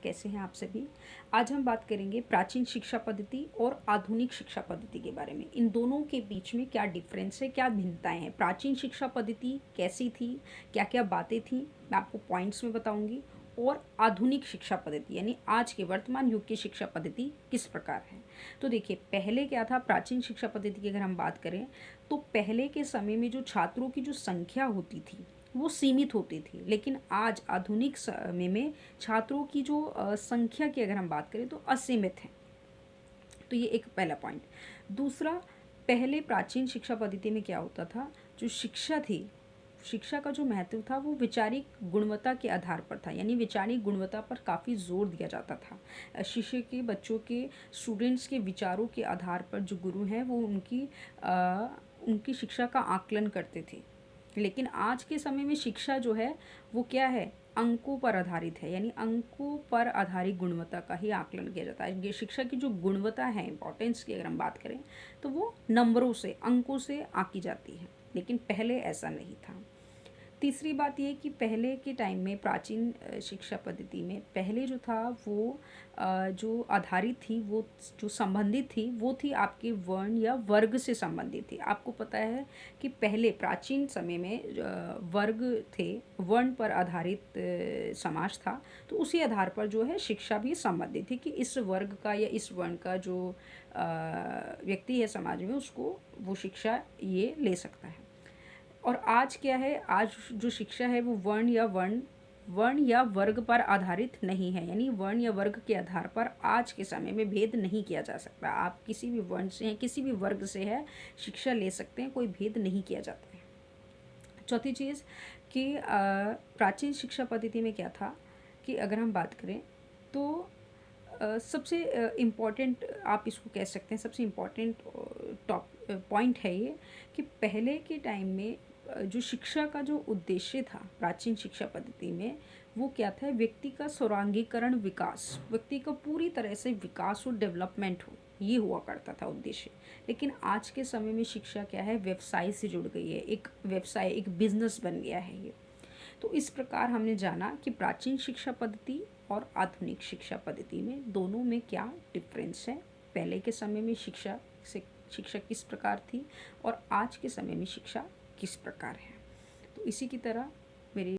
कैसे हैं आप सभी। आज हम बात करेंगे प्राचीन शिक्षा पद्धति और आधुनिक शिक्षा पद्धति के बारे में। इन दोनों के बीच में क्या डिफरेंस है, क्या भिन्नताएं हैं। प्राचीन शिक्षा पद्धति कैसी थी, क्या क्या बातें थी, मैं आपको पॉइंट्स में बताऊंगी। और आधुनिक शिक्षा पद्धति यानी आज के वर्तमान युग की शिक्षा पद्धति किस प्रकार है। तो देखिए, पहले क्या था। प्राचीन शिक्षा पद्धति की अगर हम बात करें तो पहले के समय में जो छात्रों की जो संख्या होती थी वो सीमित होती थी, लेकिन आज आधुनिक समय में छात्रों की जो संख्या की अगर हम बात करें तो असीमित है। तो ये एक पहला पॉइंट। दूसरा, पहले प्राचीन शिक्षा पद्धति में क्या होता था, जो शिक्षा थी, शिक्षा का जो महत्व था वो वैचारिक गुणवत्ता के आधार पर था, यानी वैचारिक गुणवत्ता पर काफ़ी जोर दिया जाता था। शिष्य के, बच्चों के, स्टूडेंट्स के विचारों के आधार पर जो गुरु हैं वो उनकी शिक्षा का आकलन करते थे। लेकिन आज के समय में शिक्षा जो है वो क्या है, अंकों पर आधारित है, यानी अंकों पर आधारित गुणवत्ता का ही आकलन किया जाता है। ये शिक्षा की जो गुणवत्ता है, इंपॉर्टेंस की अगर हम बात करें तो वो नंबरों से, अंकों से आंकी जाती है, लेकिन पहले ऐसा नहीं था। तीसरी बात ये कि पहले के टाइम में प्राचीन शिक्षा पद्धति में पहले जो था वो जो आधारित थी, वो जो संबंधित थी वो थी आपके वर्ण या वर्ग से संबंधित थी। आपको पता है कि पहले प्राचीन समय में वर्ग थे, वर्ण पर आधारित समाज था। तो उसी आधार पर जो है शिक्षा भी संबंधित थी कि इस वर्ग का या इस वर्ण का जो व्यक्ति है समाज में, उसको वो शिक्षा ये ले सकता है। और आज क्या है, आज जो शिक्षा है वो वर्ण या वर्ग पर आधारित नहीं है, यानी वर्ण या वर्ग के आधार पर आज के समय में भेद नहीं किया जा सकता। आप किसी भी वर्ण से हैं, किसी भी वर्ग से है, शिक्षा ले सकते हैं, कोई भेद नहीं किया जाता है। चौथी चीज़ कि प्राचीन शिक्षा पद्धति में क्या था कि अगर हम बात करें तो सबसे इम्पॉर्टेंट आप इसको कह सकते हैं, सबसे इम्पॉर्टेंट टॉप पॉइंट है ये कि पहले के टाइम में जो शिक्षा का जो उद्देश्य था प्राचीन शिक्षा पद्धति में, वो क्या था, व्यक्ति का सर्वांगीकरण, विकास, व्यक्ति का पूरी तरह से विकास और डेवलपमेंट हो, ये हुआ करता था उद्देश्य। लेकिन आज के समय में शिक्षा क्या है, व्यवसाय से जुड़ गई है, एक व्यवसाय, एक बिजनेस बन गया है ये। तो इस प्रकार हमने जाना कि प्राचीन शिक्षा पद्धति और आधुनिक शिक्षा पद्धति में दोनों में क्या डिफरेंस है, पहले के समय में शिक्षा किस प्रकार थी और आज के समय में शिक्षा किस प्रकार है। तो इसी की तरह